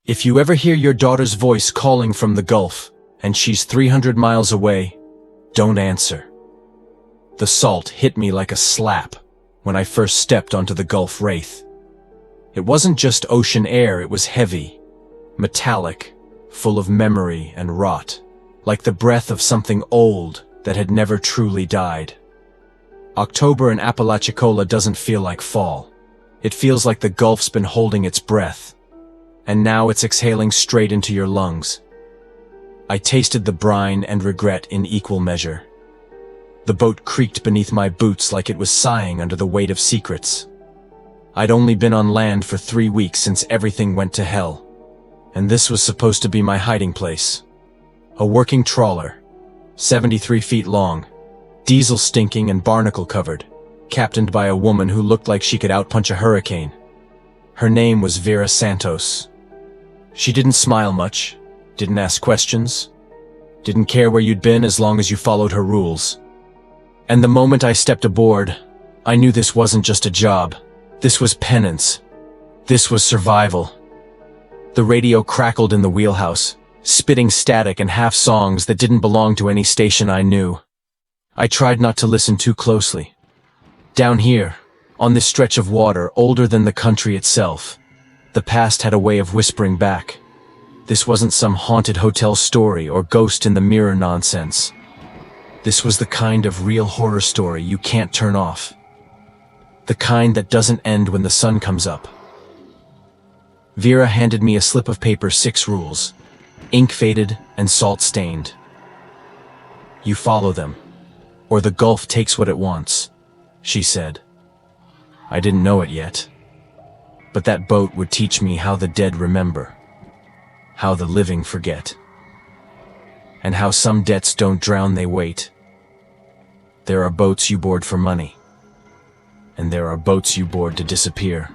If you ever hear your daughter's voice calling from the Gulf, and she's 300 miles away, don't answer. The salt hit me like a slap when I first stepped onto the Gulf Wraith. It wasn't just ocean air, it was heavy, metallic, full of memory and rot, like the breath of something old that had never truly died. October in Apalachicola doesn't feel like fall. It feels like the Gulf's been holding its breath, and now it's exhaling straight into your lungs. I tasted the brine and regret in equal measure. The boat creaked beneath my boots like it was sighing under the weight of secrets. I'd only been on land for 3 weeks since everything went to hell, and this was supposed to be my hiding place. A working trawler, 73 feet long, diesel stinking and barnacle covered, captained by a woman who looked like she could outpunch a hurricane. Her name was Vera Santos. She didn't smile much, didn't ask questions, didn't care where you'd been as long as you followed her rules. And the moment I stepped aboard, I knew this wasn't just a job. This was penance. This was survival. The radio crackled in the wheelhouse, spitting static and half songs that didn't belong to any station I knew. I tried not to listen too closely. Down here, on this stretch of water older than the country itself, the past had a way of whispering back. This wasn't some haunted hotel story or ghost in the mirror nonsense. This was the kind of real horror story you can't turn off. The kind that doesn't end when the sun comes up. Vera handed me a slip of paper, 6 rules, ink-faded and salt-stained. You follow them, or the Gulf takes what it wants, she said. I didn't know it yet, but that boat would teach me how the dead remember, how the living forget, and how some debts don't drown, they wait. There are boats you board for money, and there are boats you board to disappear.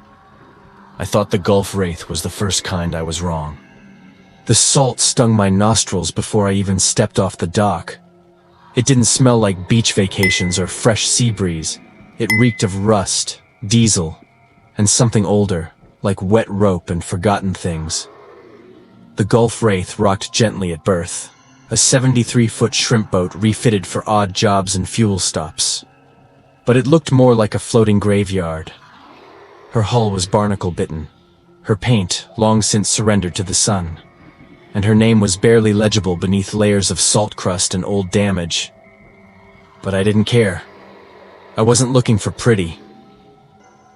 I thought the Gulf Wraith was the first kind. I was wrong. The salt stung my nostrils before I even stepped off the dock. It didn't smell like beach vacations or fresh sea breeze. It reeked of rust, diesel, and something older, like wet rope and forgotten things. The Gulf Wraith rocked gently at berth, a 73-foot shrimp boat refitted for odd jobs and fuel stops. But it looked more like a floating graveyard. Her hull was barnacle-bitten, her paint long since surrendered to the sun, and her name was barely legible beneath layers of salt crust and old damage. But I didn't care. I wasn't looking for pretty.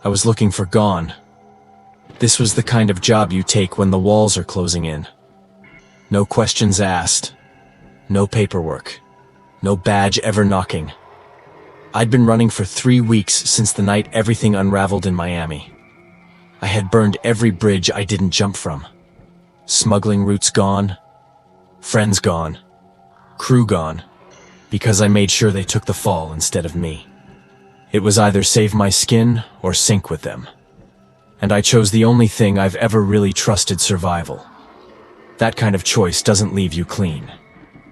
I was looking for gone. This was the kind of job you take when the walls are closing in. No questions asked. No paperwork. No badge ever knocking. I'd been running for 3 weeks since the night everything unraveled in Miami. I had burned every bridge I didn't jump from. Smuggling routes gone. Friends gone. Crew gone. Because I made sure they took the fall instead of me. It was either save my skin or sink with them. And I chose the only thing I've ever really trusted: survival. That kind of choice doesn't leave you clean.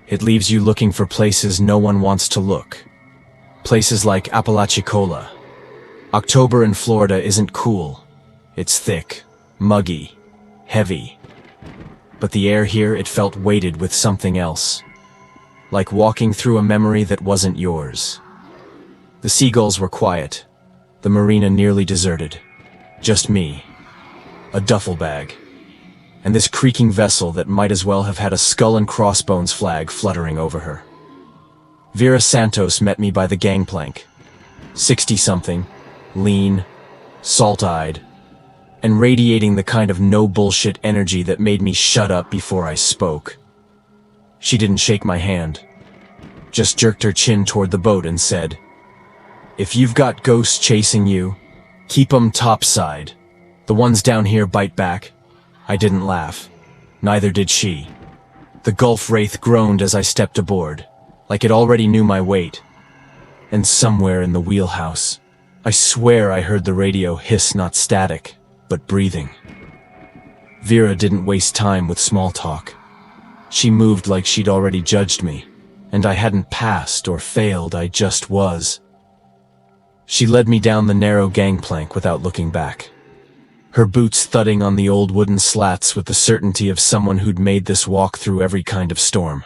It leaves you looking for places no one wants to look. Places like Apalachicola. October in Florida isn't cool. It's thick, muggy, heavy. But the air here, it felt weighted with something else. Like walking through a memory that wasn't yours. The seagulls were quiet. The marina nearly deserted. Just me. A duffel bag. And this creaking vessel that might as well have had a skull and crossbones flag fluttering over her. Vera Santos met me by the gangplank. 60-something, lean, salt-eyed, and radiating the kind of no-bullshit energy that made me shut up before I spoke. She didn't shake my hand, just jerked her chin toward the boat and said, "If you've got ghosts chasing you, keep 'em topside. The ones down here bite back." I didn't laugh. Neither did she. The Gulf Wraith groaned as I stepped aboard, like it already knew my weight. And somewhere in the wheelhouse, I swear I heard the radio hiss, not static, but breathing. Vera didn't waste time with small talk. She moved like she'd already judged me, and I hadn't passed or failed, I just was. She led me down the narrow gangplank without looking back. Her boots thudding on the old wooden slats with the certainty of someone who'd made this walk through every kind of storm.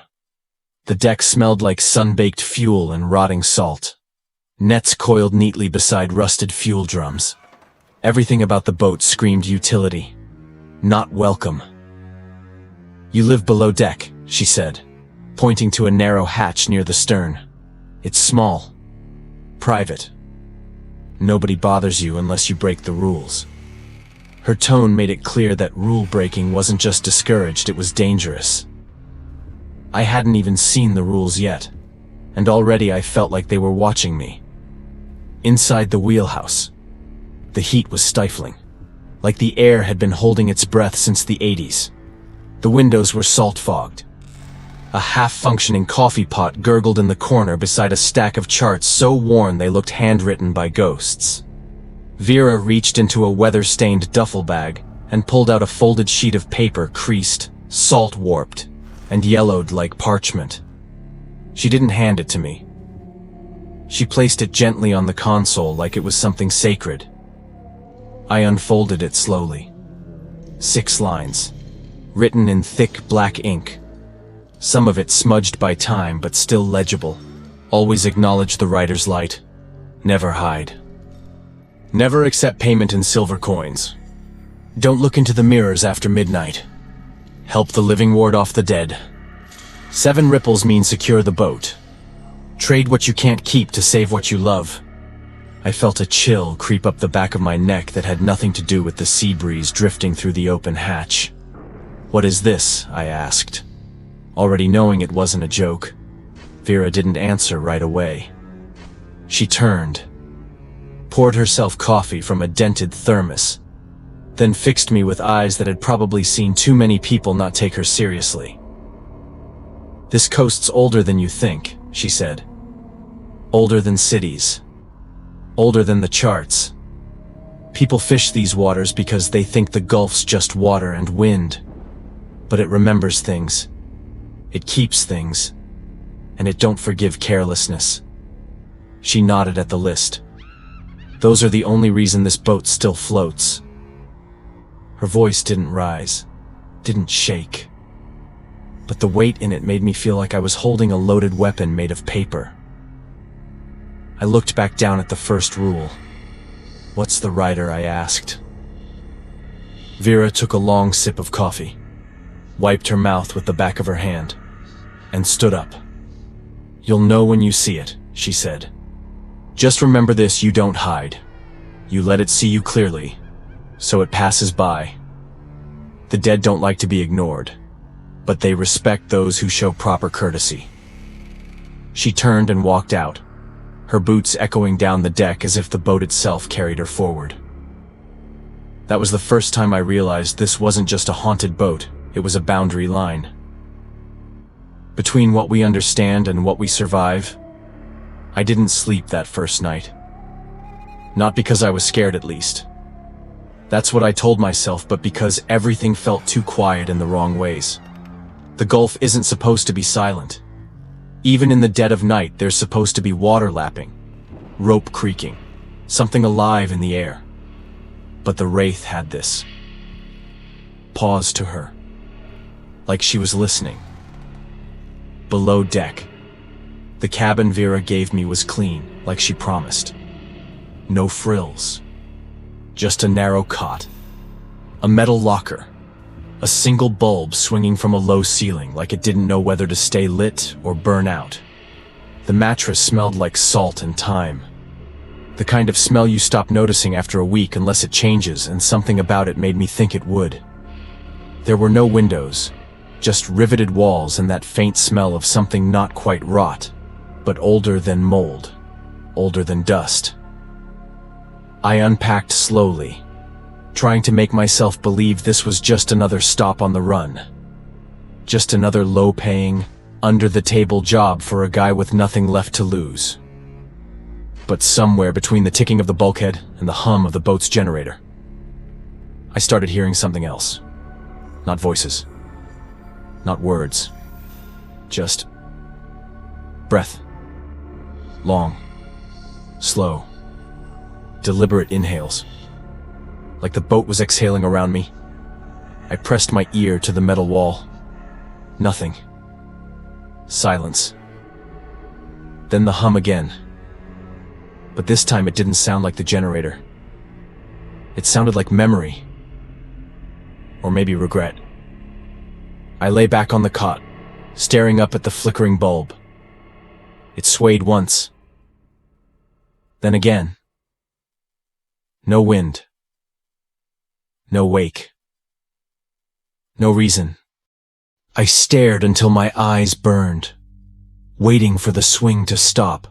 The deck smelled like sun-baked fuel and rotting salt. Nets coiled neatly beside rusted fuel drums. Everything about the boat screamed utility, not welcome. "You live below deck," she said, pointing to a narrow hatch near the stern. "It's small. Private. Nobody bothers you unless you break the rules." Her tone made it clear that rule-breaking wasn't just discouraged, it was dangerous. I hadn't even seen the rules yet, and already I felt like they were watching me. Inside the wheelhouse, the heat was stifling, like the air had been holding its breath since the 80s. The windows were salt-fogged. A half-functioning coffee pot gurgled in the corner beside a stack of charts so worn they looked handwritten by ghosts. Vera reached into a weather-stained duffel bag and pulled out a folded sheet of paper creased, salt-warped, and yellowed like parchment. She didn't hand it to me. She placed it gently on the console like it was something sacred. I unfolded it slowly. 6 lines, written in thick black ink. Some of it smudged by time but still legible. "Always acknowledge the writer's light. Never hide. Never accept payment in silver coins. Don't look into the mirrors after midnight. Help the living ward off the dead. 7 ripples mean secure the boat. Trade what you can't keep to save what you love." I felt a chill creep up the back of my neck that had nothing to do with the sea breeze drifting through the open hatch. "What is this?" I asked, already knowing it wasn't a joke. Vera didn't answer right away. She turned, poured herself coffee from a dented thermos, then fixed me with eyes that had probably seen too many people not take her seriously. "This coast's older than you think," she said. "Older than cities. Older than the charts. People fish these waters because they think the Gulf's just water and wind. But it remembers things. It keeps things. And it don't forgive carelessness." She nodded at the list. "Those are the only reason this boat still floats." Her voice didn't rise, didn't shake. But the weight in it made me feel like I was holding a loaded weapon made of paper. I looked back down at the first rule. "What's the writer?" I asked. Vera took a long sip of coffee, wiped her mouth with the back of her hand, and stood up. "You'll know when you see it," she said. "Just remember this: you don't hide. You let it see you clearly, so it passes by. The dead don't like to be ignored, but they respect those who show proper courtesy." She turned and walked out, her boots echoing down the deck as if the boat itself carried her forward. That was the first time I realized this wasn't just a haunted boat, it was a boundary line. Between what we understand and what we survive, I didn't sleep that first night. Not because I was scared, at least. That's what I told myself, but because everything felt too quiet in the wrong ways. The Gulf isn't supposed to be silent. Even in the dead of night, there's supposed to be water lapping, rope creaking, something alive in the air. But the Wraith had this pause to her, like she was listening. Below deck, the cabin Vera gave me was clean, like she promised. No frills. Just a narrow cot, a metal locker, a single bulb swinging from a low ceiling like it didn't know whether to stay lit or burn out. The mattress smelled like salt and thyme. The kind of smell you stop noticing after a week unless it changes, and something about it made me think it would. There were no windows, just riveted walls and that faint smell of something not quite rot, but older than mold, older than dust. I unpacked slowly, trying to make myself believe this was just another stop on the run. Just another low-paying, under-the-table job for a guy with nothing left to lose. But somewhere between the ticking of the bulkhead and the hum of the boat's generator, I started hearing something else. Not voices. Not words. Just breath. Long. Slow. deliberate inhales. Like the boat was exhaling around me. I pressed my ear to the metal wall. Nothing. Silence. Then the hum again. But this time it didn't sound like the generator. It sounded like memory. Or maybe regret. I lay back on the cot, staring up at the flickering bulb. It swayed once. Then again. No wind. No wake. No reason. I stared until my eyes burned, waiting for the swing to stop.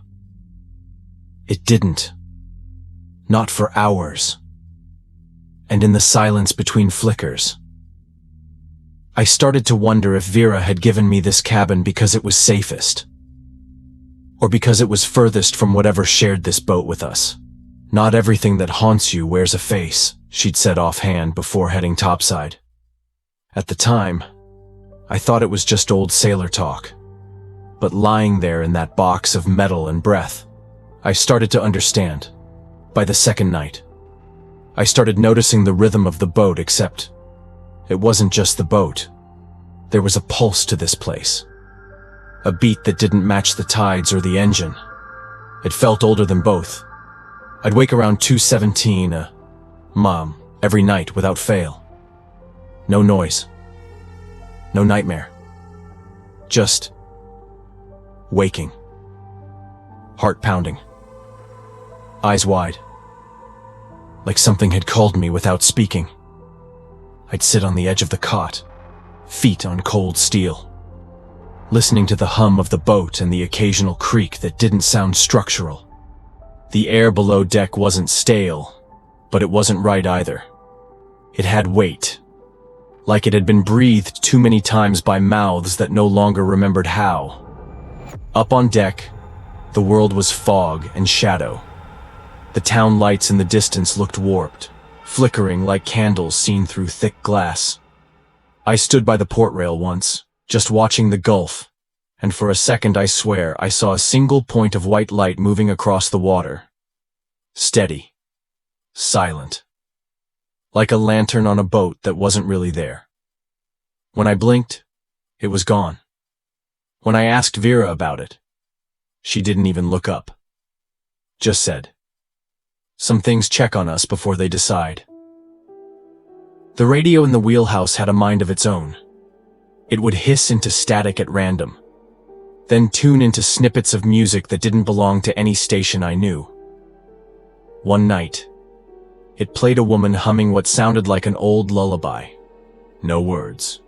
It didn't. Not for hours. And in the silence between flickers, I started to wonder if Vera had given me this cabin because it was safest, or because it was furthest from whatever shared this boat with us. Not everything that haunts you wears a face, she'd said offhand before heading topside. At the time, I thought it was just old sailor talk. But lying there in that box of metal and breath, I started to understand. By the second night, I started noticing the rhythm of the boat, except it wasn't just the boat. There was a pulse to this place. A beat that didn't match the tides or the engine. It felt older than both. I'd wake around 2:17, Mom, every night without fail. No noise. No nightmare. Just waking. Heart pounding. Eyes wide. Like something had called me without speaking. I'd sit on the edge of the cot, feet on cold steel, listening to the hum of the boat and the occasional creak that didn't sound structural. The air below deck wasn't stale, but it wasn't right either. It had weight, like it had been breathed too many times by mouths that no longer remembered how. Up on deck, the world was fog and shadow. The town lights in the distance looked warped, flickering like candles seen through thick glass. I stood by the port rail once, just watching the gulf, and for a second I swear I saw a single point of white light moving across the water. Steady. Silent. Like a lantern on a boat that wasn't really there. When I blinked, it was gone. When I asked Vera about it, she didn't even look up. Just said, "Some things check on us before they decide." The radio in the wheelhouse had a mind of its own. It would hiss into static at random, then tune into snippets of music that didn't belong to any station I knew. One night, it played a woman humming what sounded like an old lullaby. No words.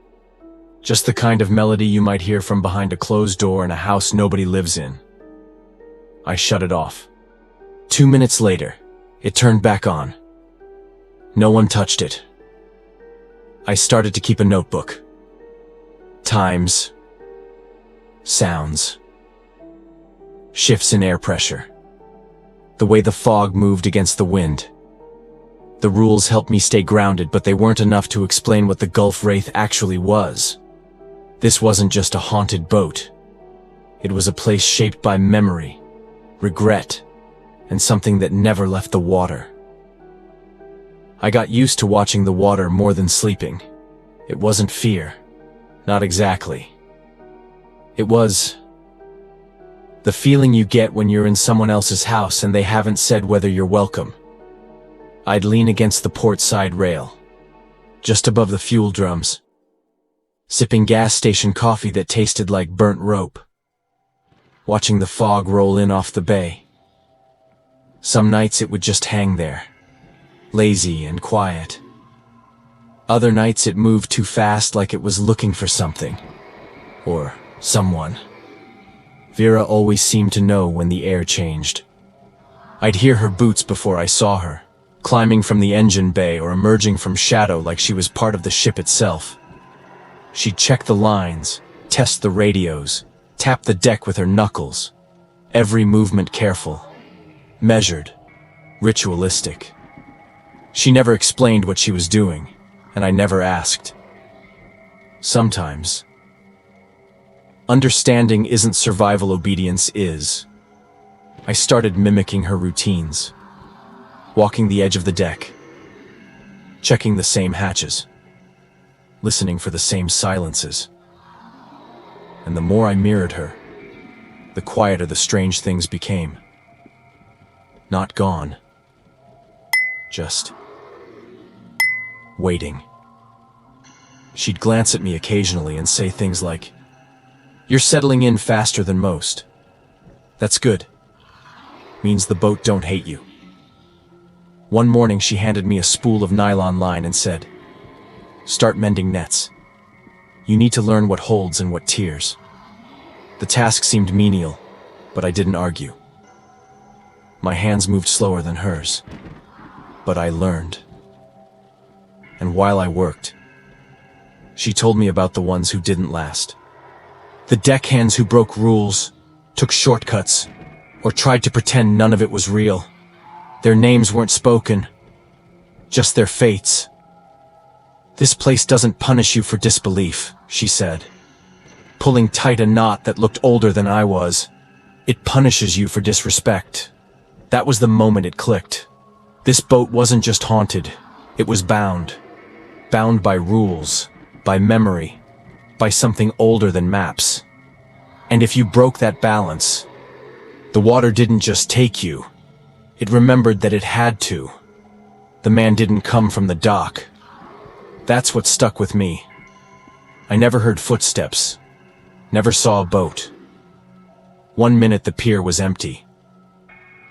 Just the kind of melody you might hear from behind a closed door in a house nobody lives in. I shut it off. 2 minutes later, it turned back on. No one touched it. I started to keep a notebook. Times. Sounds. Shifts in air pressure. The way the fog moved against the wind. The rules helped me stay grounded, but they weren't enough to explain what the Gulf Wraith actually was. This wasn't just a haunted boat. It was a place shaped by memory, regret, and something that never left the water. I got used to watching the water more than sleeping. It wasn't fear. Not exactly. It was the feeling you get when you're in someone else's house and they haven't said whether you're welcome. I'd lean against the port side rail, just above the fuel drums, sipping gas station coffee that tasted like burnt rope, watching the fog roll in off the bay. Some nights it would just hang there, lazy and quiet. Other nights it moved too fast, like it was looking for something, or someone. Vera always seemed to know when the air changed. I'd hear her boots before I saw her, climbing from the engine bay or emerging from shadow like she was part of the ship itself. She'd check the lines, test the radios, tap the deck with her knuckles, every movement careful, measured, ritualistic. She never explained what she was doing, and I never asked. Sometimes, understanding isn't survival, obedience is. I started mimicking her routines. walking the edge of the deck, checking the same hatches, listening for the same silences. And the more I mirrored her, the quieter the strange things became. Not gone, just waiting. She'd glance at me occasionally and say things like, "You're settling in faster than most. That's good. Means the boat don't hate you." One morning she handed me a spool of nylon line and said, "Start mending nets. You need to learn what holds and what tears." The task seemed menial, but I didn't argue. My hands moved slower than hers, but I learned. And while I worked, she told me about the ones who didn't last. The deckhands who broke rules, took shortcuts, or tried to pretend none of it was real. Their names weren't spoken, just their fates. "This place doesn't punish you for disbelief," she said, pulling tight a knot that looked older than I was. "It punishes you for disrespect." That was the moment it clicked. This boat wasn't just haunted, it was bound. Bound by rules, by memory, by something older than maps. And if you broke that balance, the water didn't just take you, it remembered that it had to. The man didn't come from the dock. That's what stuck with me. I never heard footsteps, never saw a boat. One minute the pier was empty.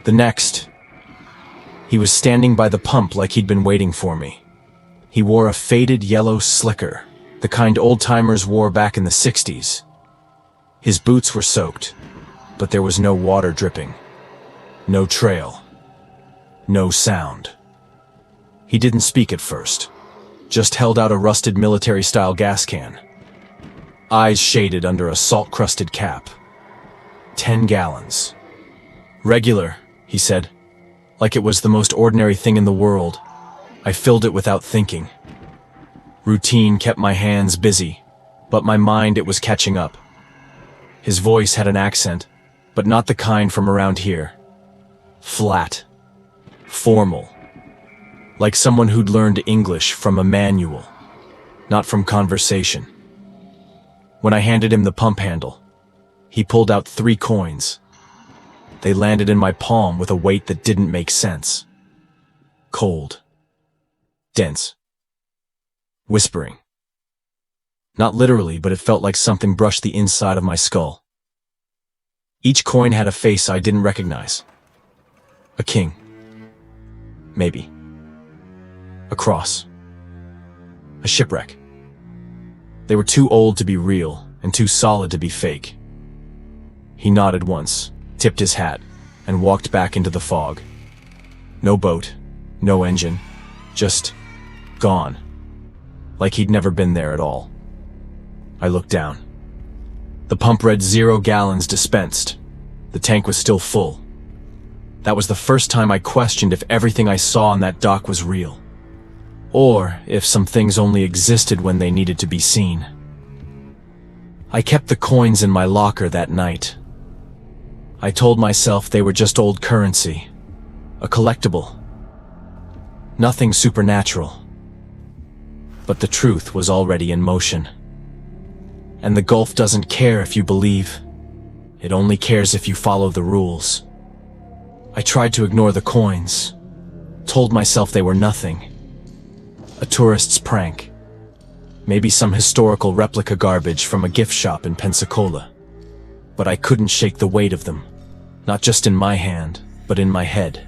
The next, he was standing by the pump like he'd been waiting for me. He wore a faded yellow slicker, the kind old-timers wore back in the 60s. His boots were soaked, but there was no water dripping. No trail. No sound. He didn't speak at first, just held out a rusted military-style gas can. Eyes shaded under a salt-crusted cap. 10 gallons. "Regular," he said, like it was the most ordinary thing in the world. I filled it without thinking. Routine kept my hands busy, but my mind, it was catching up. His voice had an accent, but not the kind from around here. Flat. Formal. Like someone who'd learned English from a manual, not from conversation. When I handed him the pump handle, he pulled out 3 coins. They landed in my palm with a weight that didn't make sense. Cold. Dense. Whispering. Not literally, but it felt like something brushed the inside of my skull. Each coin had a face I didn't recognize. A king. Maybe. A cross. A shipwreck. They were too old to be real, and too solid to be fake. He nodded once, tipped his hat, and walked back into the fog. No boat, no engine, just gone. Like he'd never been there at all. I looked down. The pump read 0 gallons dispensed. The tank was still full. That was the first time I questioned if everything I saw on that dock was real. Or if some things only existed when they needed to be seen. I kept the coins in my locker that night. I told myself they were just old currency. A collectible. Nothing supernatural. But the truth was already in motion. And the Gulf doesn't care if you believe. It only cares if you follow the rules. I tried to ignore the coins. Told myself they were nothing. A tourist's prank. Maybe some historical replica garbage from a gift shop in Pensacola. But I couldn't shake the weight of them. Not just in my hand, but in my head.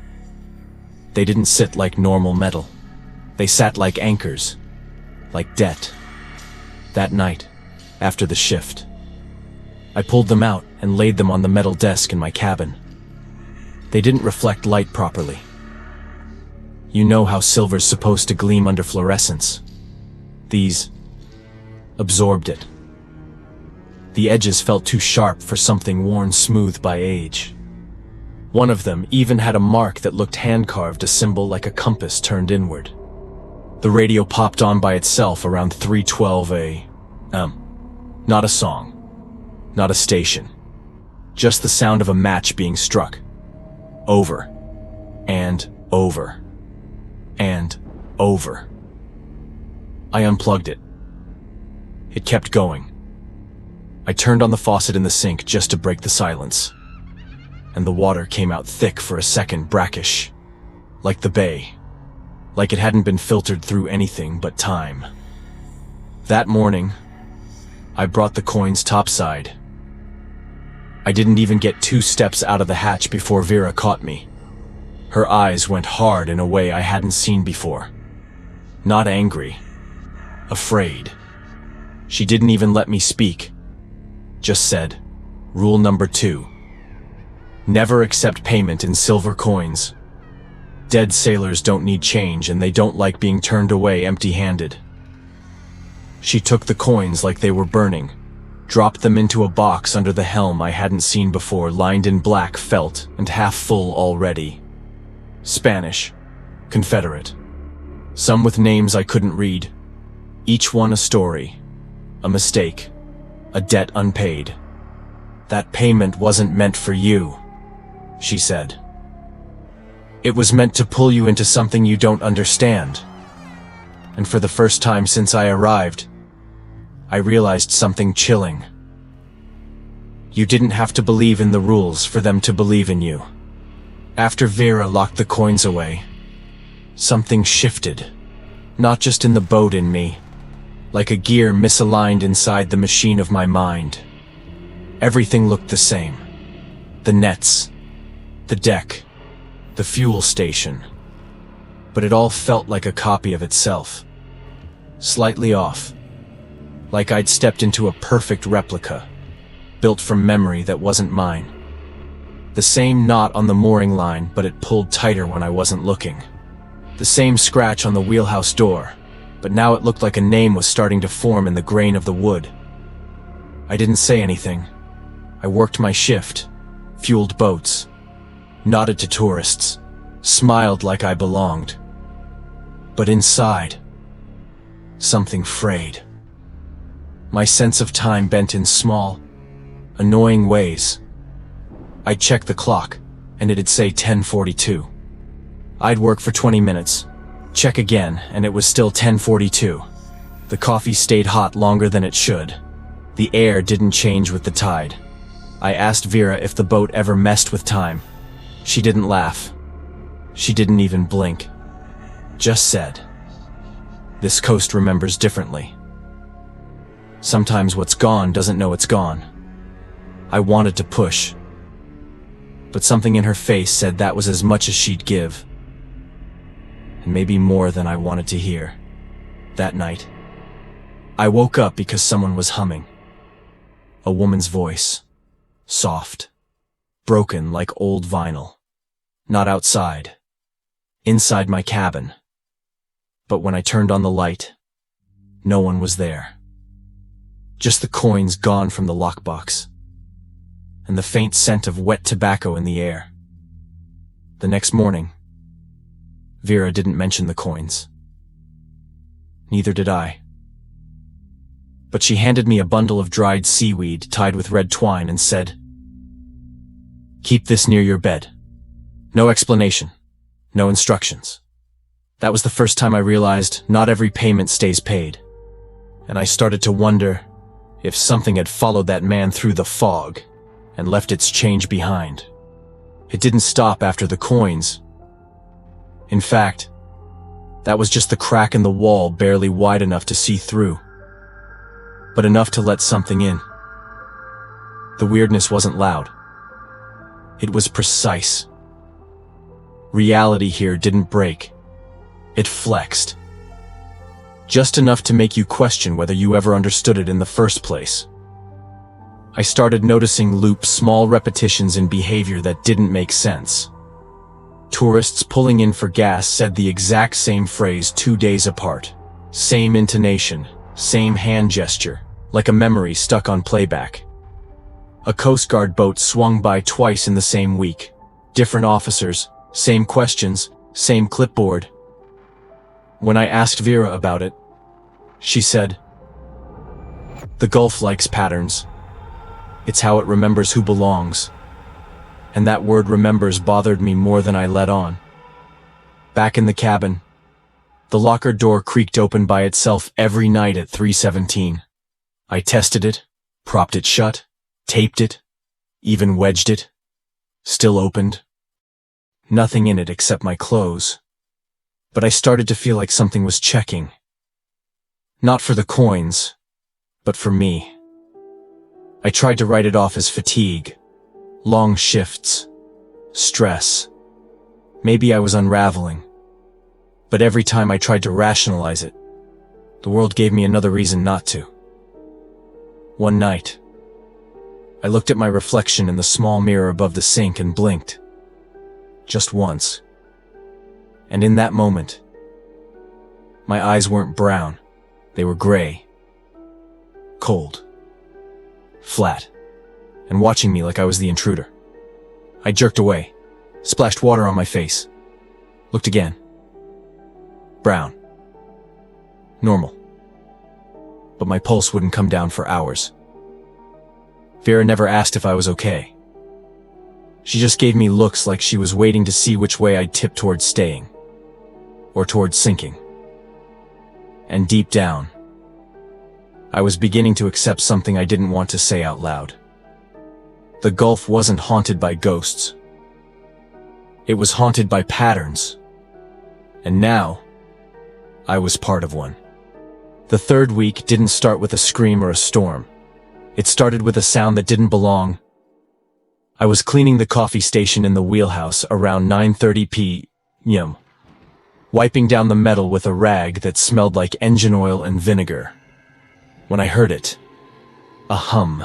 They didn't sit like normal metal. They sat like anchors. Like debt. That night, after the shift, I pulled them out and laid them on the metal desk in my cabin. They didn't reflect light properly. You know how silver's supposed to gleam under fluorescence. These absorbed it. The edges felt too sharp for something worn smooth by age. One of them even had a mark that looked hand-carved, a symbol like a compass turned inward. The radio popped on by itself around 3:12 a.m. Not a song. Not a station. Just the sound of a match being struck. Over. And over. And over. I unplugged it. It kept going. I turned on the faucet in the sink just to break the silence. And the water came out thick for a second, brackish. Like the bay. Like it hadn't been filtered through anything but time. That morning, I brought the coins topside. I didn't even get 2 steps out of the hatch before Vera caught me. Her eyes went hard in a way I hadn't seen before. Not angry. Afraid. She didn't even let me speak. Just said, "Rule number 2. Never accept payment in silver coins. Dead sailors don't need change and they don't like being turned away empty-handed." She took the coins like they were burning, dropped them into a box under the helm I hadn't seen before, lined in black felt and half full already. Spanish, Confederate, some with names I couldn't read, each one a story, a mistake, a debt unpaid. "That payment wasn't meant for you," she said. "It was meant to pull you into something you don't understand." And for the first time since I arrived, I realized something chilling. You didn't have to believe in the rules for them to believe in you. After Vera locked the coins away, something shifted. Not just in the boat in me, like a gear misaligned inside the machine of my mind. Everything looked the same. The nets, the deck, the fuel station. But it all felt like a copy of itself. Slightly off. Like I'd stepped into a perfect replica, built from memory that wasn't mine. The same knot on the mooring line, but it pulled tighter when I wasn't looking. The same scratch on the wheelhouse door, but now it looked like a name was starting to form in the grain of the wood. I didn't say anything. I worked my shift, fueled boats, nodded to tourists, smiled like I belonged. But inside, something frayed. My sense of time bent in small, annoying ways. I'd check the clock, and it'd say 10:42. I'd work for 20 minutes, check again, and it was still 10:42. The coffee stayed hot longer than it should. The air didn't change with the tide. I asked Vera if the boat ever messed with time. She didn't laugh. She didn't even blink. Just said, "This coast remembers differently. Sometimes what's gone doesn't know it's gone." I wanted to push, but something in her face said that was as much as she'd give. And maybe more than I wanted to hear. That night, I woke up because someone was humming. A woman's voice. Soft. Broken like old vinyl. Not outside. Inside my cabin. But when I turned on the light, no one was there. Just the coins gone from the lockbox. And the faint scent of wet tobacco in the air. The next morning, Vera didn't mention the coins. Neither did I. But she handed me a bundle of dried seaweed tied with red twine and said, "Keep this near your bed. No explanation. No instructions." That was the first time I realized not every payment stays paid. And I started to wonder if something had followed that man through the fog and left its change behind. It didn't stop after the coins. In fact, that was just the crack in the wall, barely wide enough to see through, but enough to let something in. The weirdness wasn't loud. It was precise. Reality here didn't break. It flexed. Just enough to make you question whether you ever understood it in the first place. I started noticing loops, small repetitions in behavior that didn't make sense. Tourists pulling in for gas said the exact same phrase 2 days apart. Same intonation, same hand gesture, like a memory stuck on playback. A Coast Guard boat swung by twice in the same week. Different officers, same questions, same clipboard. When I asked Vera about it, she said, "The Gulf likes patterns. It's how it remembers who belongs." And that word "remembers" bothered me more than I let on. Back in the cabin, The locker door creaked open by itself every night at 3:17. I tested it, propped it shut, taped it, even wedged it. Still opened. Nothing in it except my clothes. But I started to feel like something was checking. Not for the coins, but for me. I tried to write it off as fatigue, long shifts, stress. Maybe I was unraveling. But every time I tried to rationalize it, the world gave me another reason not to. One night, I looked at my reflection in the small mirror above the sink and blinked. Just once. And in that moment, my eyes weren't brown, they were gray, cold, flat, and watching me like I was the intruder. I jerked away, splashed water on my face, looked again. Brown. Normal. But my pulse wouldn't come down for hours. Vera never asked if I was okay. She just gave me looks like she was waiting to see which way I'd tip towards staying. Or towards sinking. And deep down, I was beginning to accept something I didn't want to say out loud. The Gulf wasn't haunted by ghosts. It was haunted by patterns. And now, I was part of one. The third week didn't start with a scream or a storm. It started with a sound that didn't belong. I was cleaning the coffee station in the wheelhouse around 9:30 p.m., wiping down the metal with a rag that smelled like engine oil and vinegar. When I heard it, a hum.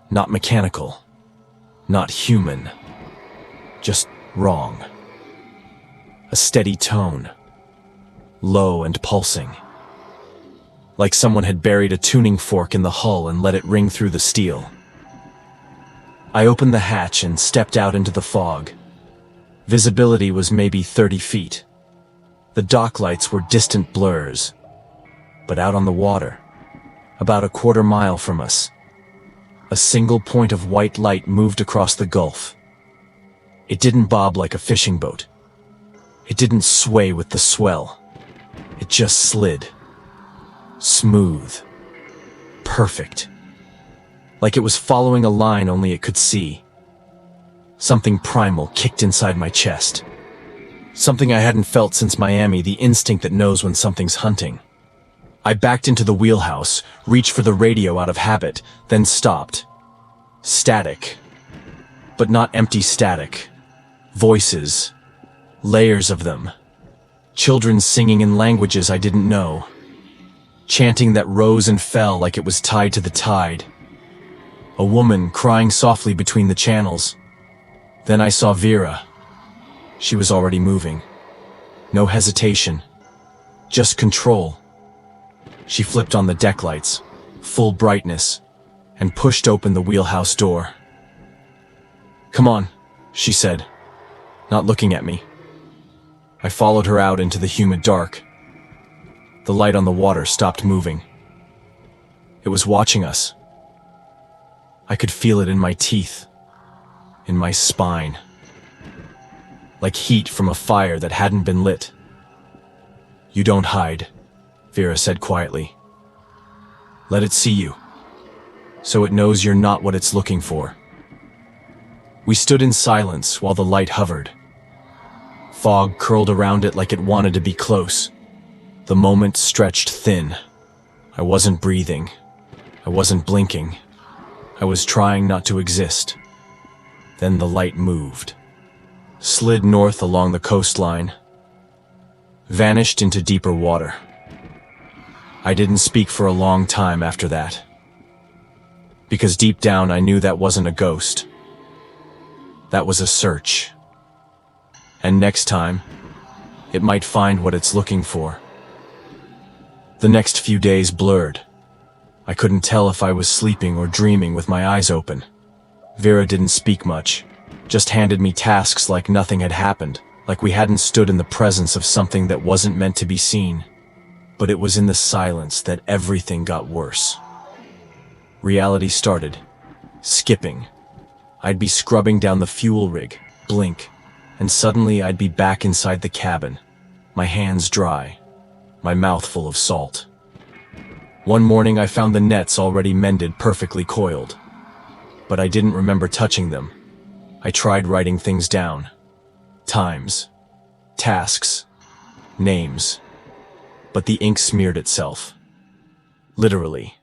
Not mechanical. Not human. Just wrong. A steady tone. Low and pulsing. Like someone had buried a tuning fork in the hull and let it ring through the steel. I opened the hatch and stepped out into the fog. Visibility was maybe 30 feet. The dock lights were distant blurs. But out on the water, about a quarter mile from us, a single point of white light moved across the Gulf. It didn't bob like a fishing boat. It didn't sway with the swell. It just slid. Smooth. Perfect. Like it was following a line only it could see. Something primal kicked inside my chest. Something I hadn't felt since Miami, the instinct that knows when something's hunting. I backed into the wheelhouse, reached for the radio out of habit, then stopped. Static. But not empty static. Voices. Layers of them. Children singing in languages I didn't know. Chanting that rose and fell like it was tied to the tide. A woman crying softly between the channels. Then I saw Vera. She was already moving. No hesitation. Just control. She flipped on the deck lights, full brightness, and pushed open the wheelhouse door. "Come on," she said, not looking at me. I followed her out into the humid dark. The light on the water stopped moving. It was watching us. I could feel it in my teeth, in my spine. Like heat from a fire that hadn't been lit. "You don't hide," Vera said quietly. "Let it see you, so it knows you're not what it's looking for." We stood in silence while the light hovered. Fog curled around it like it wanted to be close. The moment stretched thin. I wasn't breathing. I wasn't blinking. I was trying not to exist. Then the light moved. Slid north along the coastline. Vanished into deeper water. I didn't speak for a long time after that. Because deep down I knew that wasn't a ghost. That was a search. And next time, it might find what it's looking for. The next few days blurred. I couldn't tell if I was sleeping or dreaming with my eyes open. Vera didn't speak much, just handed me tasks like nothing had happened, like we hadn't stood in the presence of something that wasn't meant to be seen. But it was in the silence that everything got worse. Reality started, skipping. I'd be scrubbing down the fuel rig, blink, and suddenly I'd be back inside the cabin, my hands dry, my mouth full of salt. One morning I found the nets already mended, perfectly coiled. But I didn't remember touching them. I tried writing things down. Times, tasks, names. But the ink smeared itself. Literally.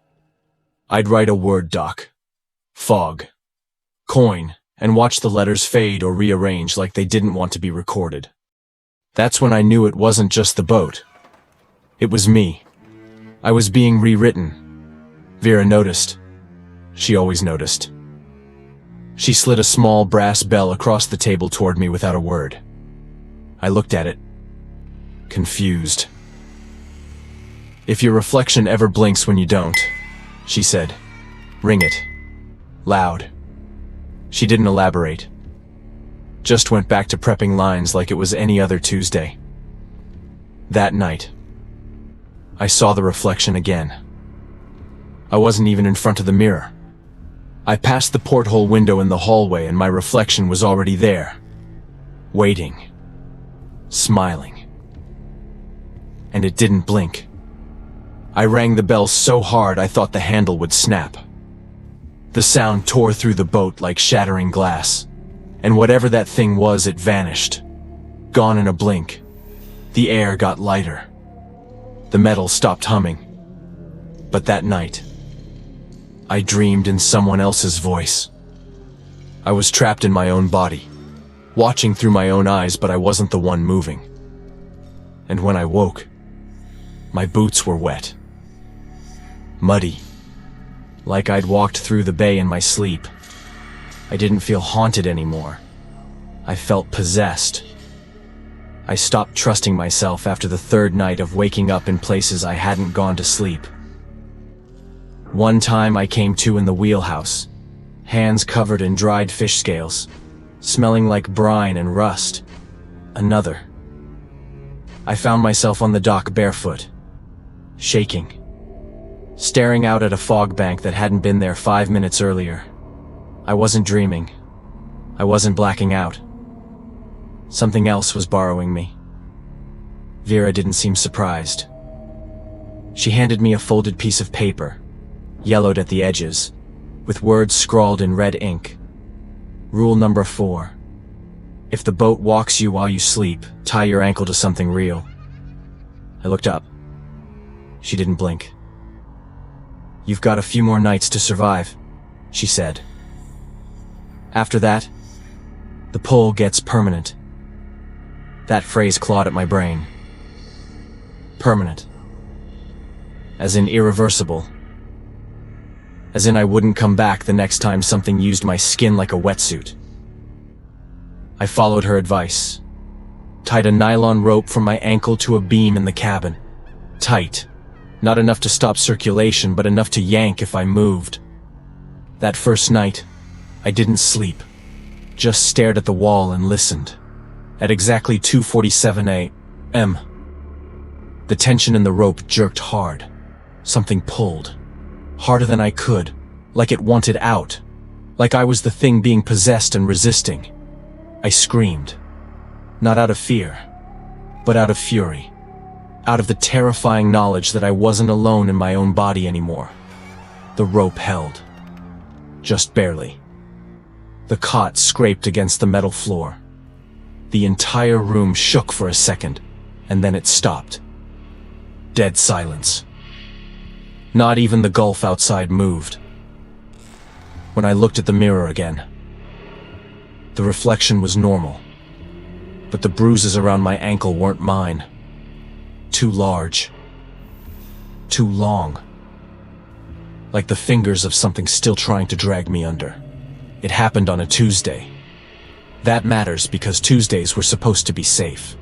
I'd write a Word doc, fog, coin, and watch the letters fade or rearrange like they didn't want to be recorded. That's when I knew it wasn't just the boat. It was me. I was being rewritten. Vera noticed. She always noticed. She slid a small brass bell across the table toward me without a word. I looked at it, confused. "If your reflection ever blinks when you don't," she said, "ring it. Loud." She didn't elaborate. Just went back to prepping lines like it was any other Tuesday. That night, I saw the reflection again. I wasn't even in front of the mirror. I passed the porthole window in the hallway and my reflection was already there, waiting, smiling. And it didn't blink. I rang the bell so hard I thought the handle would snap. The sound tore through the boat like shattering glass, and whatever that thing was, it vanished, gone in a blink. The air got lighter. The metal stopped humming. But that night, I dreamed in someone else's voice. I was trapped in my own body, watching through my own eyes, but I wasn't the one moving. And when I woke, my boots were wet, muddy, like I'd walked through the bay in my sleep. I didn't feel haunted anymore. I felt possessed. I stopped trusting myself after the third night of waking up in places I hadn't gone to sleep. One time I came to in the wheelhouse, hands covered in dried fish scales, smelling like brine and rust. Another. I found myself on the dock barefoot, shaking, staring out at a fog bank that hadn't been there 5 minutes earlier. I wasn't dreaming. I wasn't blacking out. Something else was borrowing me. Vera didn't seem surprised. She handed me a folded piece of paper, yellowed at the edges, with words scrawled in red ink. Rule number 4. If the boat walks you while you sleep, tie your ankle to something real. I looked up. She didn't blink. "You've got a few more nights to survive," she said. After that, the pull gets permanent. That phrase clawed at my brain. Permanent. As in irreversible. As in I wouldn't come back the next time something used my skin like a wetsuit. I followed her advice. Tied a nylon rope from my ankle to a beam in the cabin. Tight. Not enough to stop circulation, but enough to yank if I moved. That first night, I didn't sleep. Just stared at the wall and listened. At exactly 2:47 a.m., the tension in the rope jerked hard. Something pulled. Harder than I could. Like it wanted out. Like I was the thing being possessed and resisting. I screamed. Not out of fear, but out of fury. Out of the terrifying knowledge that I wasn't alone in my own body anymore. The rope held. Just barely. The cot scraped against the metal floor. The entire room shook for a second, and then it stopped. Dead silence. Not even the gulf outside moved. When I looked at the mirror again, the reflection was normal, but the bruises around my ankle weren't mine. Too large. Too long. Like the fingers of something still trying to drag me under. It happened on a Tuesday. That matters because Tuesdays were supposed to be safe.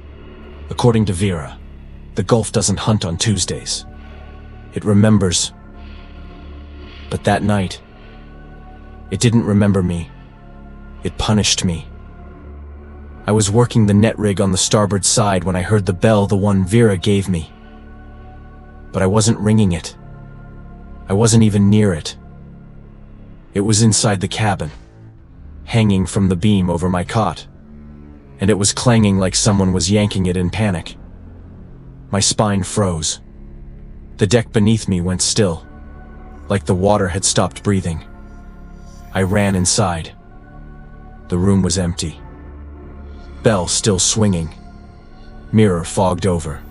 According to Vera, the Gulf doesn't hunt on Tuesdays. It remembers. But that night, it didn't remember me. It punished me. I was working the net rig on the starboard side when I heard the bell, the one Vera gave me. But I wasn't ringing it. I wasn't even near it. It was inside the cabin, hanging from the beam over my cot, and it was clanging like someone was yanking it in panic. My spine froze. The deck beneath me went still, like the water had stopped breathing. I ran inside. The room was empty. Bell still swinging. Mirror fogged over.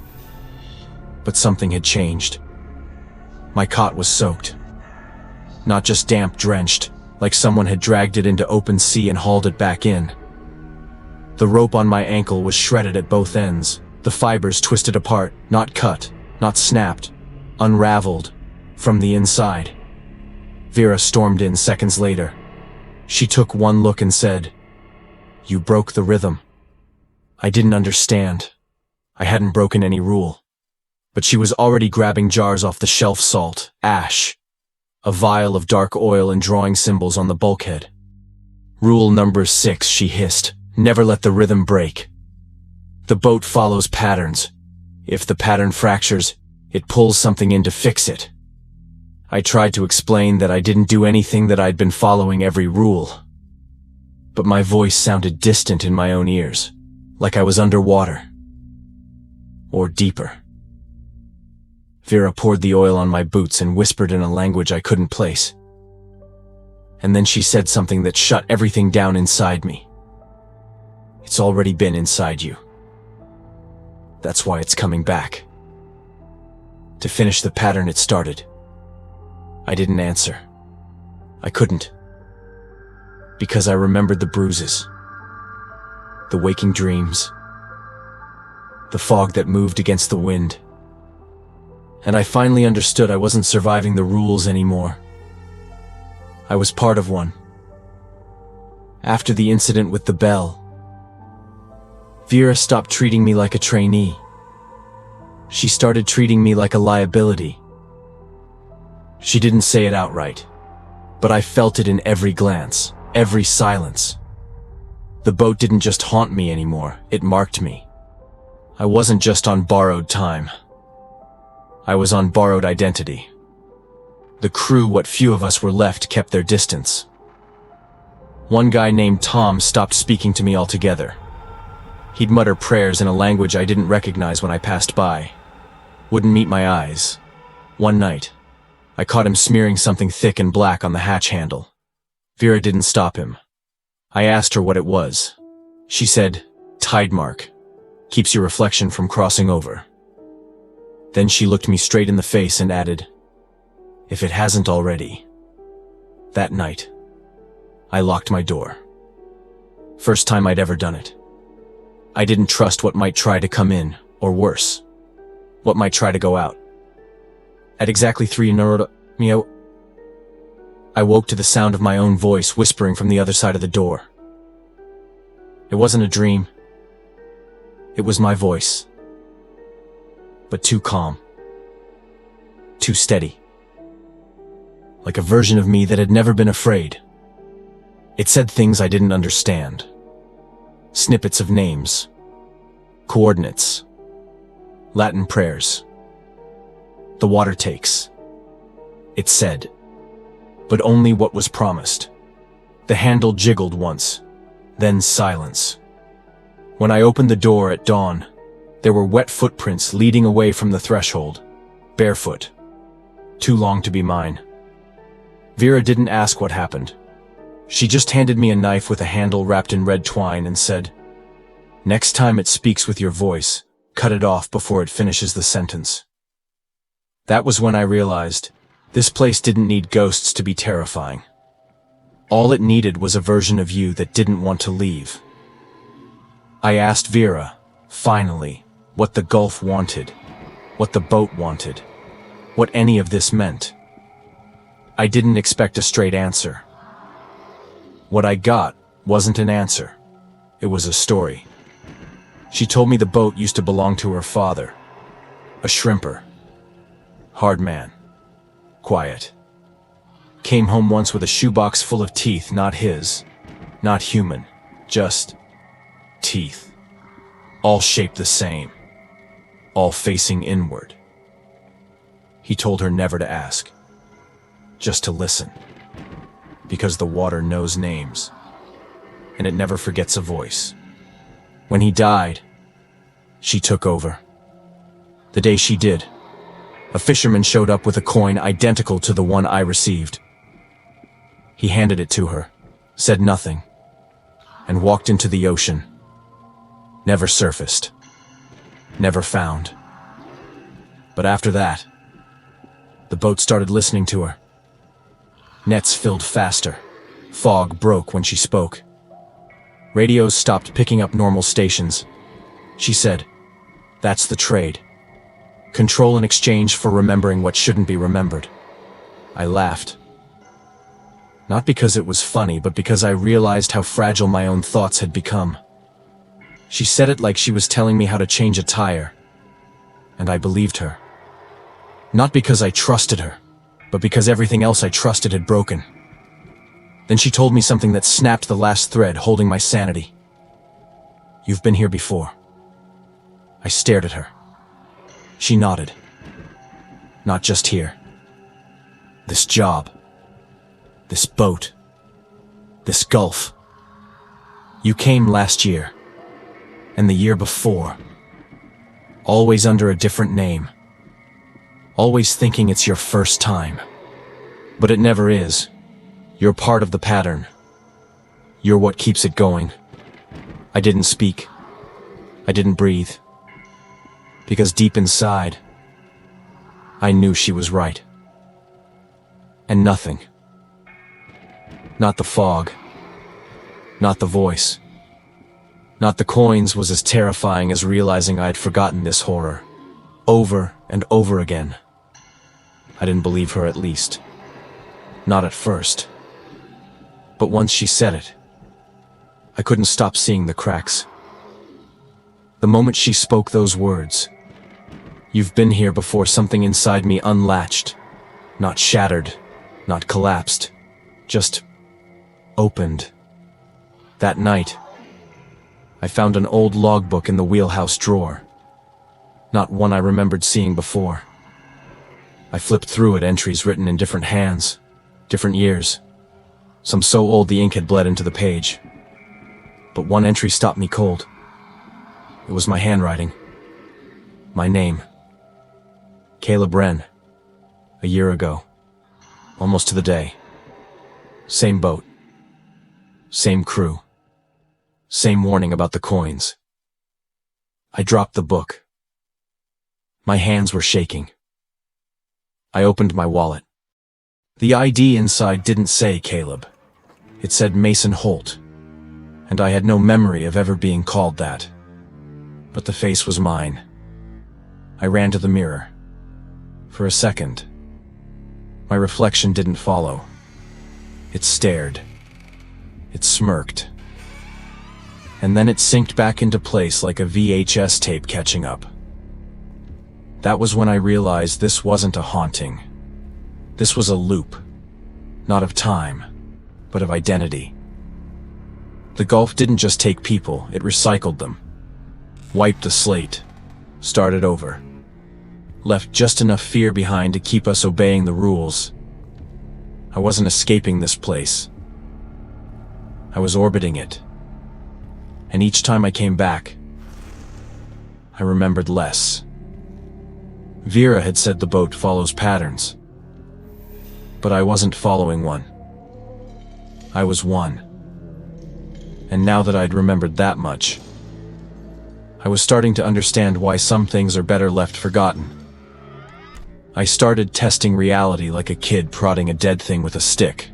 But something had changed. My cot was soaked. Not just damp drenched, like someone had dragged it into open sea and hauled it back in. The rope on my ankle was shredded at both ends, the fibers twisted apart, not cut, not snapped, unraveled from the inside. Vera stormed in seconds later. She took one look and said, "You broke the rhythm." I didn't understand. I hadn't broken any rule. But she was already grabbing jars off the shelf, salt, ash, a vial of dark oil and drawing symbols on the bulkhead. "Rule number 6, she hissed. Never let the rhythm break. The boat follows patterns. If the pattern fractures, it pulls something in to fix it." I tried to explain that I didn't do anything, that I'd been following every rule. But my voice sounded distant in my own ears, like I was underwater. Or deeper. Vera poured the oil on my boots and whispered in a language I couldn't place. And then she said something that shut everything down inside me. "It's already been inside you. That's why it's coming back. To finish the pattern it started." I didn't answer. I couldn't. Because I remembered the bruises. The waking dreams. The fog that moved against the wind. And I finally understood I wasn't surviving the rules anymore. I was part of one. After the incident with the bell, Vera stopped treating me like a trainee. She started treating me like a liability. She didn't say it outright, but I felt it in every glance, every silence. The boat didn't just haunt me anymore, it marked me. I wasn't just on borrowed time. I was on borrowed identity. The crew, what few of us were left, kept their distance. One guy named Tom stopped speaking to me altogether. He'd mutter prayers in a language I didn't recognize when I passed by. Wouldn't meet my eyes. One night, I caught him smearing something thick and black on the hatch handle. Vera didn't stop him. I asked her what it was. She said, "Tide mark. Keeps your reflection from crossing over." Then she looked me straight in the face and added, "If it hasn't already." That night, I locked my door. First time I'd ever done it. I didn't trust what might try to come in, or worse, what might try to go out. At exactly 3 meow, I woke to the sound of my own voice whispering from the other side of the door. It wasn't a dream. It was my voice. But too calm. Too steady. Like a version of me that had never been afraid. It said things I didn't understand. Snippets of names. Coordinates. Latin prayers. The water takes. It said. But only what was promised. The handle jiggled once. Then silence. When I opened the door at dawn, there were wet footprints leading away from the threshold. Barefoot. Too long to be mine. Vera didn't ask what happened. She just handed me a knife with a handle wrapped in red twine and said, "Next time it speaks with your voice, cut it off before it finishes the sentence." That was when I realized this place didn't need ghosts to be terrifying. All it needed was a version of you that didn't want to leave. I asked Vera, finally, what the Gulf wanted, what the boat wanted, what any of this meant. I didn't expect a straight answer. What I got wasn't an answer. It was a story. She told me the boat used to belong to her father, a shrimper. Hard man. Quiet. Came home once with a shoebox full of teeth, not his, not human, just teeth. All shaped the same, all facing inward. He told her never to ask, just to listen, because the water knows names, and it never forgets a voice. When he died, she took over. The day she did, a fisherman showed up with a coin identical to the one I received. He handed it to her, said nothing, and walked into the ocean. Never surfaced. Never found. But after that, the boat started listening to her. Nets filled faster. Fog broke when she spoke. Radios stopped picking up normal stations. She said, "That's the trade. Control in exchange for remembering what shouldn't be remembered." I laughed. Not because it was funny, but because I realized how fragile my own thoughts had become. She said it like she was telling me how to change a tire, and I believed her. Not because I trusted her, but because everything else I trusted had broken. Then she told me something that snapped the last thread holding my sanity. "You've been here before." I stared at her. She nodded. "Not just here. This job. This boat. This gulf. You came last year. And the year before. Always under a different name. Always thinking it's your first time. But it never is. You're part of the pattern. You're what keeps it going." I didn't speak. I didn't breathe. Because deep inside, I knew she was right. And nothing. Not the fog. Not the voice. Not the coins was as terrifying as realizing I'd forgotten this horror. Over and over again. I didn't believe her, at least. Not at first. But once she said it, I couldn't stop seeing the cracks. The moment she spoke those words, "You've been here before," something inside me unlatched. Not shattered, not collapsed. Just opened. That night, I found an old logbook in the wheelhouse drawer. Not one I remembered seeing before. I flipped through it, entries written in different hands, different years. Some so old the ink had bled into the page. But one entry stopped me cold. It was my handwriting. My name. Caleb Wren. A year ago. Almost to the day. Same boat. Same crew. Same warning about the coins. I dropped the book. My hands were shaking. I opened my wallet. The ID inside didn't say Caleb. It said Mason Holt, and I had no memory of ever being called that. But the face was mine. I ran to the mirror. For a second, my reflection didn't follow. It stared. It smirked. And then it synced back into place like a VHS tape catching up. That was when I realized this wasn't a haunting. This was a loop. Not of time, but of identity. The gulf didn't just take people, it recycled them. Wiped the slate. Started over. Left just enough fear behind to keep us obeying the rules. I wasn't escaping this place. I was orbiting it. And each time I came back, I remembered less. Vera had said the boat follows patterns. But I wasn't following one. I was one. And now that I'd remembered that much, I was starting to understand why some things are better left forgotten. I started testing reality like a kid prodding a dead thing with a stick.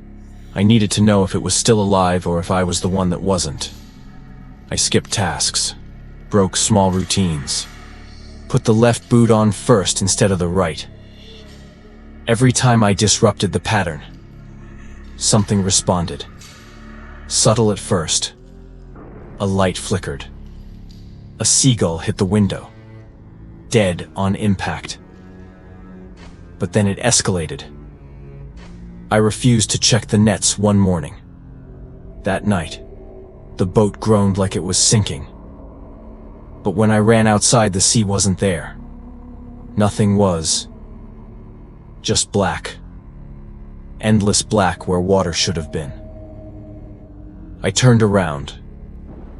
I needed to know if it was still alive or if I was the one that wasn't. I skipped tasks, broke small routines, put the left boot on first instead of the right. Every time I disrupted the pattern, something responded. Subtle at first. A light flickered. A seagull hit the window. Dead on impact. But then it escalated. I refused to check the nets one morning. That night, the boat groaned like it was sinking. But when I ran outside, the sea wasn't there. Nothing was. Just black. Endless black where water should have been. I turned around.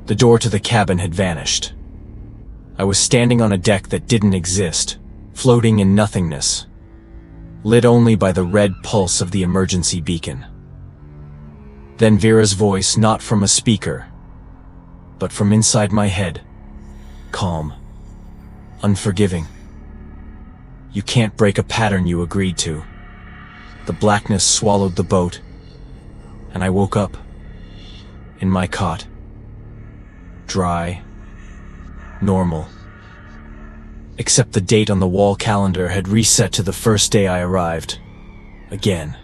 The door to the cabin had vanished. I was standing on a deck that didn't exist, floating in nothingness, lit only by the red pulse of the emergency beacon. Then Vera's voice, not from a speaker, but from inside my head, calm, unforgiving. You can't break a pattern you agreed to. The blackness swallowed the boat, and I woke up in my cot. Dry, normal. Except the date on the wall calendar had reset to the first day I arrived. Again.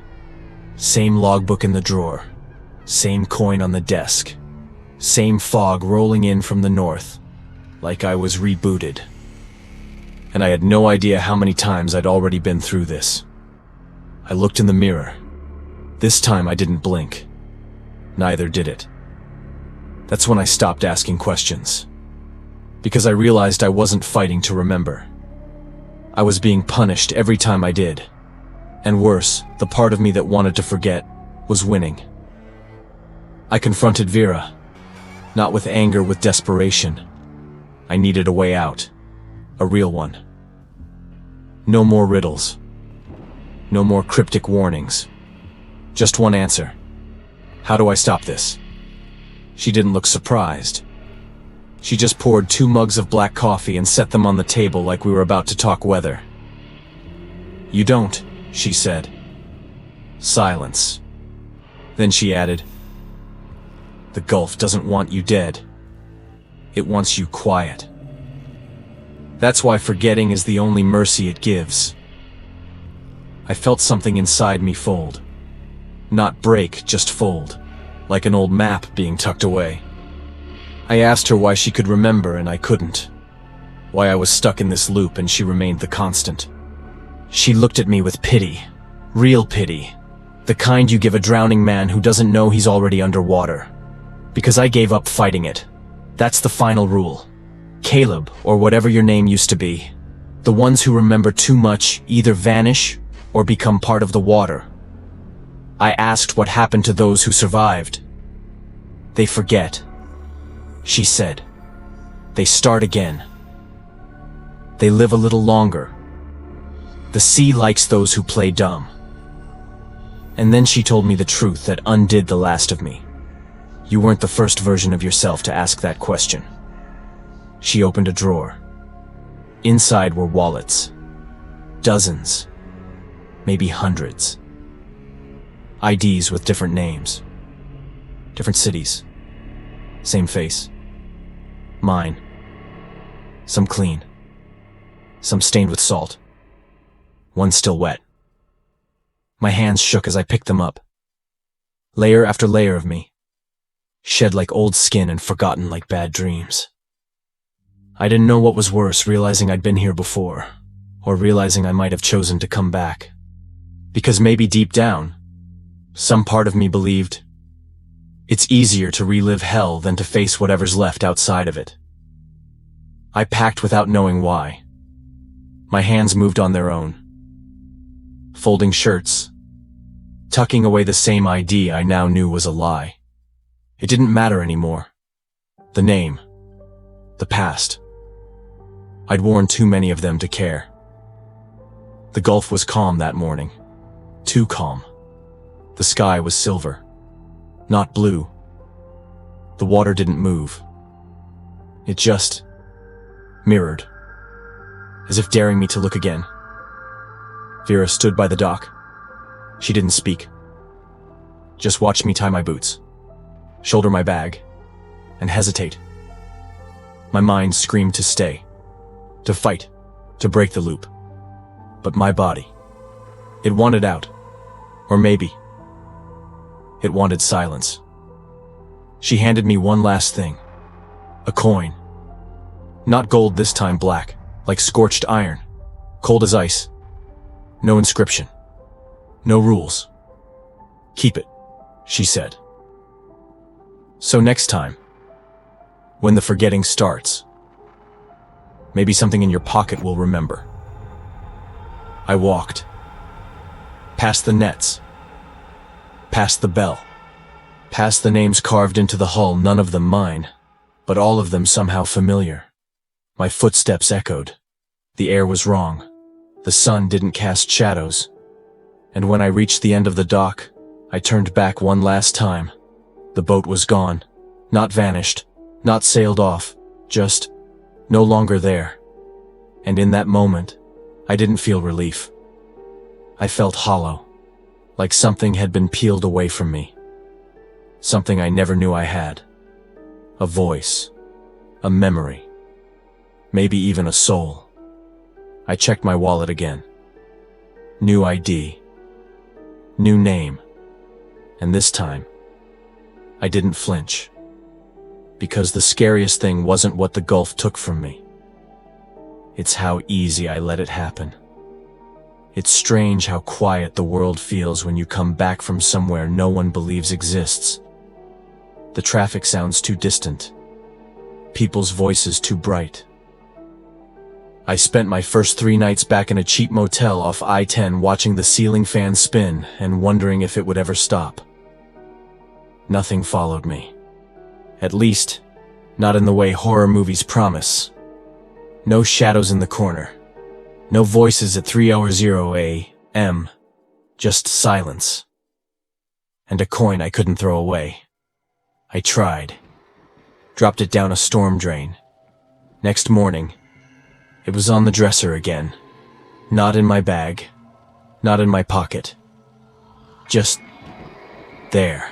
Same logbook in the drawer. Same coin on the desk. Same fog rolling in from the north. Like I was rebooted. And I had no idea how many times I'd already been through this. I looked in the mirror. This time I didn't blink. Neither did it. That's when I stopped asking questions. Because I realized I wasn't fighting to remember. I was being punished every time I did. And worse, the part of me that wanted to forget was winning. I confronted Vera. Not with anger, with desperation. I needed a way out. A real one. No more riddles. No more cryptic warnings. Just one answer. How do I stop this? She didn't look surprised. She just poured 2 mugs of black coffee and set them on the table like we were about to talk weather. You don't, she said. Silence. Then she added, the Gulf doesn't want you dead. It wants you quiet. That's why forgetting is the only mercy it gives. I felt something inside me fold. Not break, just fold. Like an old map being tucked away. I asked her why she could remember and I couldn't. Why I was stuck in this loop and she remained the constant. She looked at me with pity. Real pity. The kind you give a drowning man who doesn't know he's already underwater. Because I gave up fighting it. That's the final rule. Caleb, or whatever your name used to be. The ones who remember too much either vanish or become part of the water. I asked what happened to those who survived. They forget. She said. They start again. They live a little longer. The sea likes those who play dumb. And then she told me the truth that undid the last of me. You weren't the first version of yourself to ask that question. She opened a drawer. Inside were wallets. Dozens. Maybe hundreds. IDs with different names. Different cities. Same face. Mine. Some clean. Some stained with salt. One still wet. My hands shook as I picked them up. Layer after layer of me. Shed like old skin and forgotten like bad dreams. I didn't know what was worse, realizing I'd been here before, or realizing I might have chosen to come back. Because maybe deep down, some part of me believed it's easier to relive hell than to face whatever's left outside of it. I packed without knowing why. My hands moved on their own. Folding shirts. Tucking away the same ID I now knew was a lie. It didn't matter anymore. The name. The past. I'd worn too many of them to care. The Gulf was calm that morning. Too calm. The sky was silver. Not blue. The water didn't move. It just mirrored, as if daring me to look again. Vera stood by the dock. She didn't speak. Just watched me tie my boots, shoulder my bag, and hesitate. My mind screamed to stay, to fight, to break the loop. But my body, it wanted out. Or maybe it wanted silence. She handed me one last thing. A coin. Not gold this time, black, like scorched iron. Cold as ice. No inscription. No rules. Keep it, she said. So next time, when the forgetting starts, maybe something in your pocket will remember. I walked. Past the nets. Past the bell. Past the names carved into the hull, none of them mine, but all of them somehow familiar. My footsteps echoed. The air was wrong. The sun didn't cast shadows. And when I reached the end of the dock, I turned back one last time. The boat was gone. Not vanished. Not sailed off. Just no longer there. And in that moment, I didn't feel relief. I felt hollow, like something had been peeled away from me. Something I never knew I had. A voice. A memory. Maybe even a soul. I checked my wallet again. New ID. New name. And this time, I didn't flinch. Because the scariest thing wasn't what the gulf took from me. It's how easy I let it happen. It's strange how quiet the world feels when you come back from somewhere no one believes exists. The traffic sounds too distant. People's voices too bright. I spent my first 3 nights back in a cheap motel off I-10 watching the ceiling fan spin and wondering if it would ever stop. Nothing followed me. At least, not in the way horror movies promise. No shadows in the corner. No voices at 3:00 a.m. Just silence. And a coin I couldn't throw away. I tried. Dropped it down a storm drain. Next morning, it was on the dresser again. Not in my bag. Not in my pocket. Just there.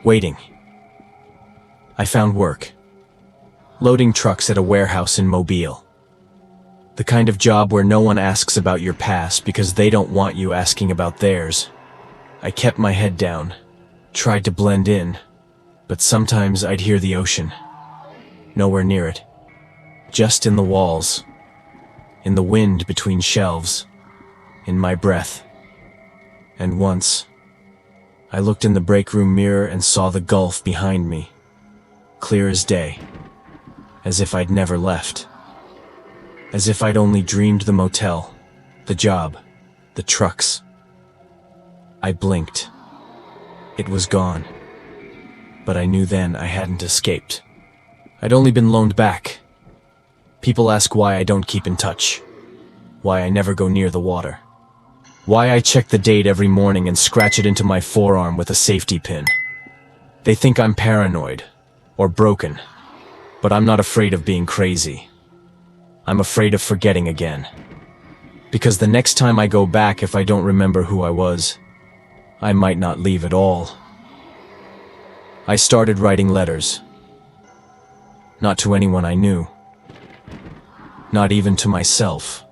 Waiting. I found work. Loading trucks at a warehouse in Mobile. The kind of job where no one asks about your past because they don't want you asking about theirs. I kept my head down, tried to blend in, but sometimes I'd hear the ocean. Nowhere near it. Just in the walls. In the wind between shelves. In my breath. And once, I looked in the break room mirror and saw the gulf behind me. Clear as day. As if I'd never left. As if I'd only dreamed the motel, the job, the trucks. I blinked. It was gone. But I knew then I hadn't escaped. I'd only been loaned back. People ask why I don't keep in touch. Why I never go near the water. Why I check the date every morning and scratch it into my forearm with a safety pin. They think I'm paranoid. Or broken. But I'm not afraid of being crazy. I'm afraid of forgetting again. Because the next time I go back, if I don't remember who I was, I might not leave at all. I started writing letters. Not to anyone I knew. Not even to myself.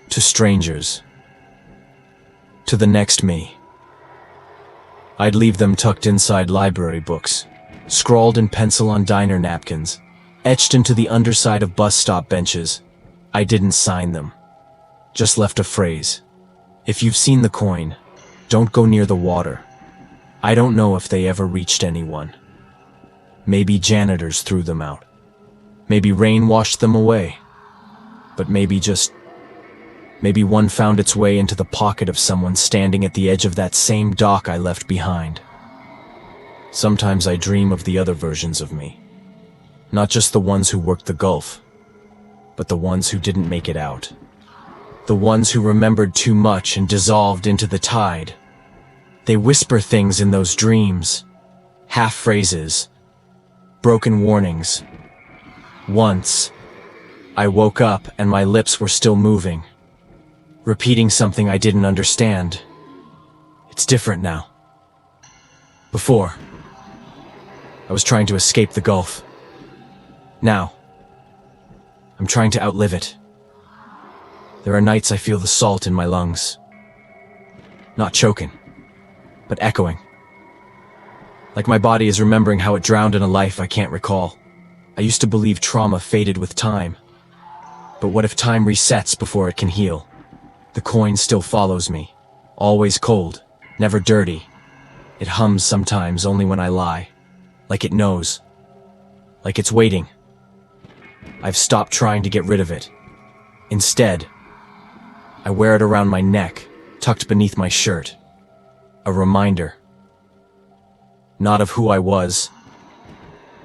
To strangers. To the next me. I'd leave them tucked inside library books, scrawled in pencil on diner napkins, etched into the underside of bus stop benches. I didn't sign them. Just left a phrase. If you've seen the coin, don't go near the water. I don't know if they ever reached anyone. Maybe janitors threw them out. Maybe rain washed them away. But maybe one found its way into the pocket of someone standing at the edge of that same dock I left behind. Sometimes I dream of the other versions of me. Not just the ones who worked the Gulf, but the ones who didn't make it out. The ones who remembered too much and dissolved into the tide. They whisper things in those dreams. Half phrases. Broken warnings. Once, I woke up and my lips were still moving. Repeating something I didn't understand. It's different now. Before, I was trying to escape the Gulf. Now, I'm trying to outlive it. There are nights I feel the salt in my lungs. Not choking, but echoing. Like my body is remembering how it drowned in a life I can't recall. I used to believe trauma faded with time. But what if time resets before it can heal? The coin still follows me. Always cold, never dirty. It hums sometimes only when I lie. Like it knows. Like it's waiting. I've stopped trying to get rid of it. Instead, I wear it around my neck, tucked beneath my shirt. A reminder. Not of who I was,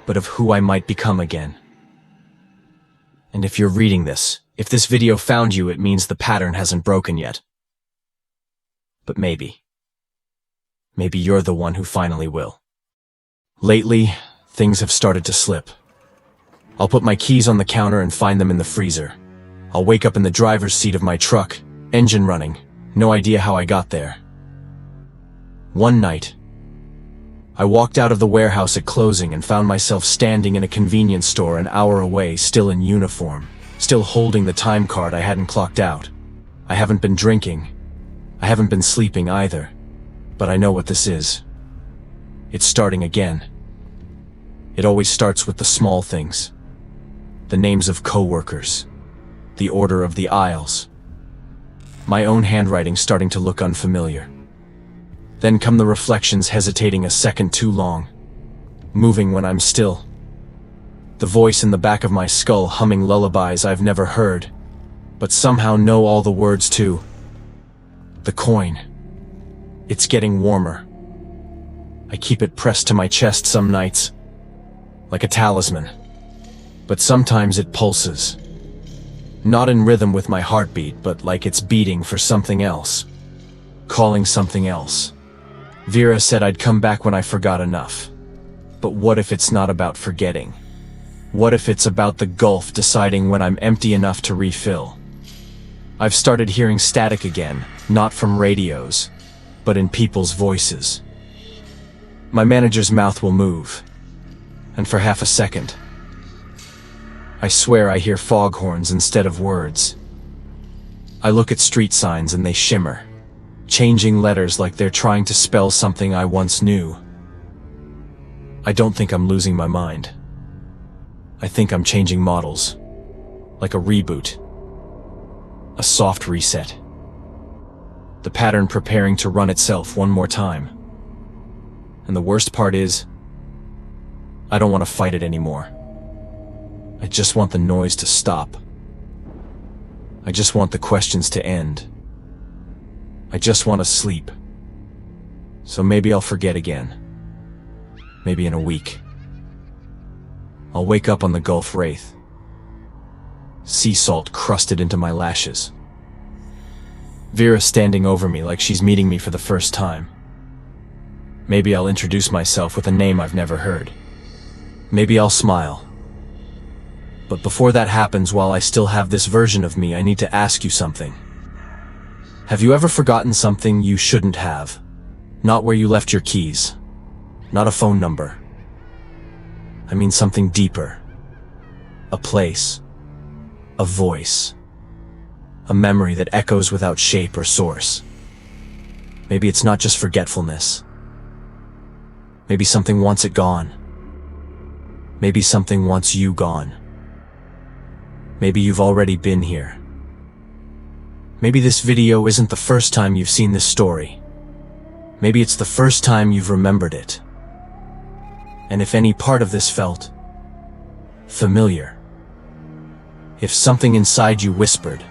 but of who I might become again. And if you're reading this, If this video found you, it means the pattern hasn't broken yet. But maybe you're the one who finally will. Lately, things have started to slip. I'll put my keys on the counter and find them in the freezer. I'll wake up in the driver's seat of my truck, engine running, no idea how I got there. One night, I walked out of the warehouse at closing and found myself standing in a convenience store an hour away, still in uniform, still holding the time card I hadn't clocked out. I haven't been drinking. I haven't been sleeping either. But I know what this is. It's starting again. It always starts with the small things. The names of coworkers. The order of the aisles. My own handwriting starting to look unfamiliar. Then come the reflections hesitating a second too long. Moving when I'm still. The voice in the back of my skull humming lullabies I've never heard, but somehow know all the words too. The coin. It's getting warmer. I keep it pressed to my chest some nights, like a talisman. But sometimes it pulses. Not in rhythm with my heartbeat, but like it's beating for something else. Calling something else. Vera said I'd come back when I forgot enough. But what if it's not about forgetting? What if it's about the gulf deciding when I'm empty enough to refill? I've started hearing static again, not from radios, but in people's voices. My manager's mouth will move, and for half a second, I swear I hear foghorns instead of words. I look at street signs and they shimmer, changing letters like they're trying to spell something I once knew. I don't think I'm losing my mind. I think I'm changing models, like a reboot, a soft reset. The pattern preparing to run itself one more time. And the worst part is, I don't want to fight it anymore. I just want the noise to stop. I just want the questions to end. I just want to sleep. So maybe I'll forget again. Maybe in a week. I'll wake up on the Gulf Wraith. Sea salt crusted into my lashes. Vera standing over me like she's meeting me for the first time. Maybe I'll introduce myself with a name I've never heard. Maybe I'll smile. But before that happens, while I still have this version of me, I need to ask you something. Have you ever forgotten something you shouldn't have? Not where you left your keys. Not a phone number. I mean something deeper. A place. A voice. A memory that echoes without shape or source. Maybe it's not just forgetfulness. Maybe something wants it gone. Maybe something wants you gone. Maybe you've already been here. Maybe this video isn't the first time you've seen this story. Maybe it's the first time you've remembered it. And if any part of this felt familiar, if something inside you whispered,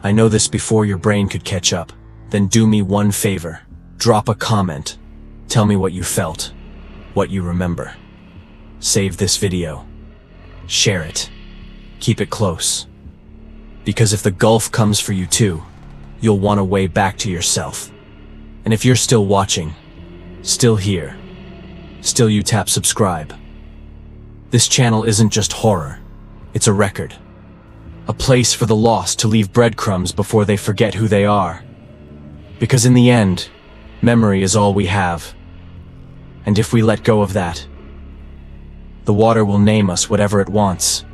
I know this before your brain could catch up, then do me one favor. Drop a comment. Tell me what you felt, what you remember. Save this video. Share it. Keep it close. Because if the gulf comes for you too, you'll want a way back to yourself. And if you're still watching, still here, still you tap subscribe. This channel isn't just horror. It's a record. A place for the lost to leave breadcrumbs before they forget who they are. Because in the end, memory is all we have. And if we let go of that, the water will name us whatever it wants.